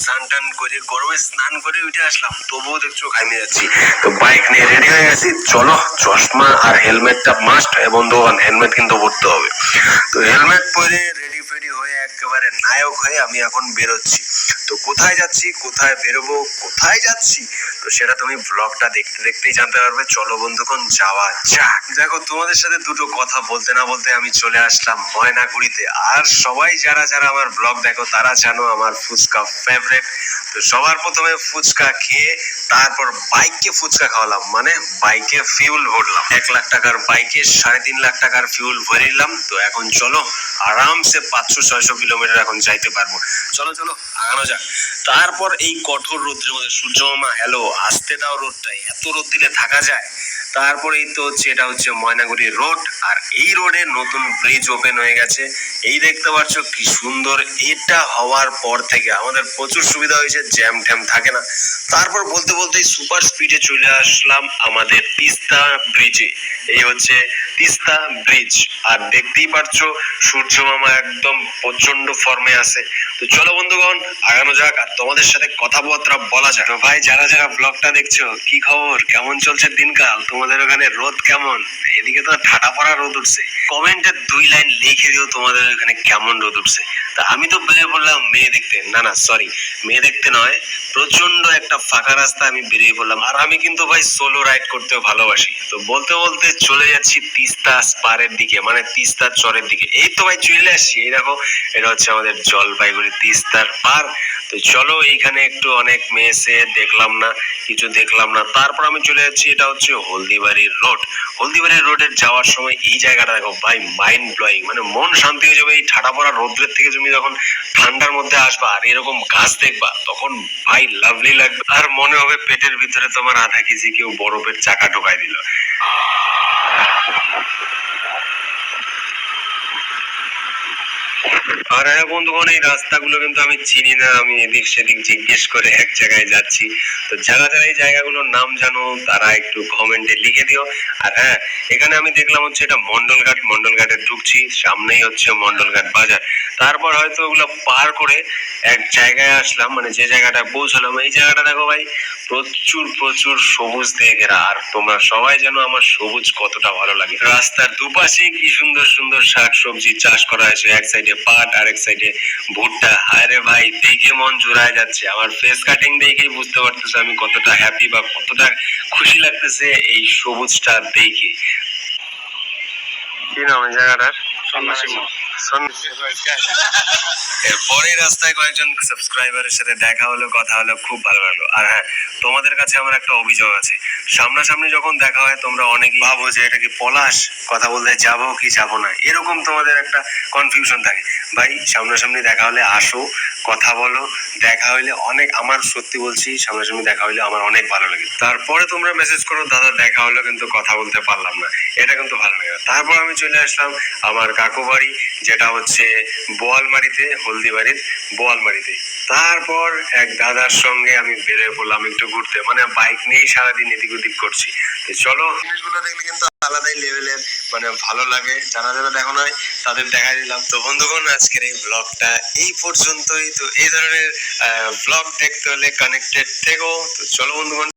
স্নান টান করে গরমে স্নান করে উঠে আসলাম, তবুও দেখছো ঘামে যাচ্ছি। তো বাইক নিয়ে রেডি হয়ে গেছি, চলো চশমা আর হেলমেটটা মাস্ট, এবং বন্ধুগণ হেলমেট কিন্তু পরতে হবে। তো হেলমেট পরে রেডি ফেডি হয়ে একেবারে নায়ক হয়ে আমি এখন বেরোচ্ছি। তো কোথায় যাচ্ছি, কোথায় বেরোবো, কোথায় যাচ্ছি, তো সেটা তুমি ব্লগটা দেখতে দেখতেই জানতে পারবে। চলো বন্ধুগণ যাওয়া যাক। দেখো, তোমাদের সাথে দুটো কথা বলতে না বলতে আমি চলে আসলাম ময়নাগুড়িতে। আর সবাই যারা যারা আমার ব্লগ দেখো তারা জানো আমার ফুচকা ফেভারিট। তো সবার প্রথমে ফুচকা খেয়ে তারপর বাইককে ফুচকা খাওয়ালাম, মানে বাইকে ফিউল ভরলাম। 1 লাখ টাকার বাইকে 3.5 লাখ টাকার ফিউল ভরিলাম। তো এখন চলো আরামসে 500-600 কিলোমিটার এখন যাইতে পারবো। চলো চলো আগানো যাক। তারপর এই কঠোর রোদ্রের মধ্যে, সূর্য মামা হ্যালো, আসতে দাও রোদটা, এত রোদ দিলে থাকা যায়? তারপরে এই তো হচ্ছে, এটা হচ্ছে ময়নাগুড়ি রোড, আর এই রোডে নতুন ব্রিজ ওপেন হয়ে গেছে। এই দেখতে পাচ্ছ কি সুন্দর। এটা হওয়ার পর থেকে আমাদের প্রচুর সুবিধা হয়েছে, জ্যাম ট্যাম থাকে না। তারপর বলতে বলতেই সুপার স্পিডে চলে আসলাম আমাদের তিস্তা ব্রিজে। এই হচ্ছে তিস্তা ব্রিজ, আর দেখতেই পাচ্ছো সূর্য মামা একদম প্রচন্ড ফর্মে আছে। তো চলো বন্ধুগণ আগানো যাক, আর তোমাদের সাথে কথাবার্তা বলা যাক। তো ভাই যারা যারা ব্লগটা দেখছো, কি খবর, কেমন চলছে দিনকাল, তোমাদের ওখানে রোদ কেমন? এদিকে তো ঠাটা পড়া রোদ উঠছে। কমেন্টে 2 লাইন লিখে দিও তোমাদের ওখানে কেমন রোদ উঠছে। তা আমি তো বেরিয়ে পড়লাম মেয়ে দেখতে, না সরি, মেয়ে দেখতে নয়, প্রচন্ড একটা ফাঁকা রাস্তা আমি বেরিয়ে পড়লাম। আর আমি কিন্তু ভাই সোলো রাইড করতেও ভালোবাসি। তো বলতে বলতে চলে যাচ্ছি তিস্তা পাড়ের দিকে, মানে তিস্তার চরের দিকে। এই তো ভাই চলে আসছি, এই দেখো এটা হচ্ছে আমাদের জলপাইগুড়ি তিস্তার পার। তো চলো এইখানে একটু অনেক মেয়েছে দেখলাম না, কিছু দেখলাম না। তারপর আমি চলে যাচ্ছি, এটা হচ্ছে হলদিবাড়ির রোড। হলদিবাড়ির রোডের যাওয়ার সময় এই জায়গাটা দেখো ভাই, মাইন্ড ব্লোয়িং, মানে মন শান্তি হয়ে যাবে। এই ঠাডা পড়া রোদ্রের থেকে তুমি যখন ঠান্ডার মধ্যে আসবা আর এরকম গাছ দেখবা, তখন ভাই লাভলি লাগবে। আর মনে হবে পেটের ভিতরে তোমার আধা কেজি কেউ বরফের চাকা ঢোকাই দিল। আর হ্যাঁ বন্ধুগণ, এই রাস্তাগুলো কিন্তু আমি চিনি না, আমি এদিক সেদিক জিজ্ঞেস করে এক জায়গায় যাচ্ছি। তো যারা যারা এই জায়গাগুলোর নাম জানো তারা একটু কমেন্টে লিখে দিও। আর হ্যাঁ, এখানে আমি দেখলাম হচ্ছে এটা মন্ডলঘাট, মন্ডলঘাটে ঢুকছি, সামনেই হচ্ছে মন্ডলঘাট বাজার। তারপর হয়তো ওগুলো পার করে এক জায়গায় আসলাম, মানে যে জায়গাটা পৌঁছলাম। এই জায়গাটা দেখো ভাই, প্রচুর প্রচুর সবুজ দিয়ে ঘেরা। আর তোমরা সবাই জানো আমার সবুজ কতটা ভালো লাগে। রাস্তার দুপাশে কি সুন্দর সুন্দর শাক সবজি চাষ করা হয়েছে, এক সাইডে পাট আর এক সাইডে ভুট্টা। আরে ভাই দেখে মন জুড়ায় যাচ্ছে। আমার ফেস কাটিং দেখেই বুঝতে পারতেছে আমি কতটা হ্যাপি বা কতটা খুশি লাগতেছে এই সবুজটা দেখে। কি নাম এই জায়গাটার? এরপরে রাস্তায় কয়েকজন সাবস্ক্রাইবারের সাথে দেখা হলো, কথা হলো, খুব ভালো লাগলো। আর হ্যাঁ, তোমাদের কাছে আমার একটা অভিযোগ আছে। সামনাসামনি যখন দেখা হয় তোমরা অনেকেই ভাবো যে এটা কি পলাশ, কথা বলতে যাবো কি যাবো না, এরকম তোমাদের একটা কনফিউশন থাকে। ভাই সামনাসামনি দেখা হলে আসো, কথা বলো। দেখা হইলে অনেক, আমার সত্যি বলছি, সামনাসামনি দেখা হইলে আমার অনেক ভালো লাগে। তারপরে তোমরা মেসেজ করো দাদা দেখা হলো কিন্তু কথা বলতে পারলাম না, এটা কিন্তু ভালো লাগে না। তারপর আমি চলে আসলাম আমার কাকু বাড়ি, যেটা হচ্ছে বোয়ালমারিতে, হলদিবাড়ির বোয়ালমারিতে। তারপর এক দাদার সঙ্গে আমি বেরিয়ে পড়লাম একটু ঘুরতে, মানে বাইক নিয়েই সারাদিন এদিক ওদিক করছি। তো চলো, জিনিসগুলো দেখলে কিন্তু আলাদাই লেভেলের, মানে ভালো লাগে। যারা যারা দেখো নাই তাদের দেখাই দিলাম। তো বন্ধুগণ আজকের এই ব্লগটা এই পর্যন্তই। তো এই ধরনের ব্লগ দেখতে হলে কানেক্টেড থেকো। তো চলো বন্ধুগণ।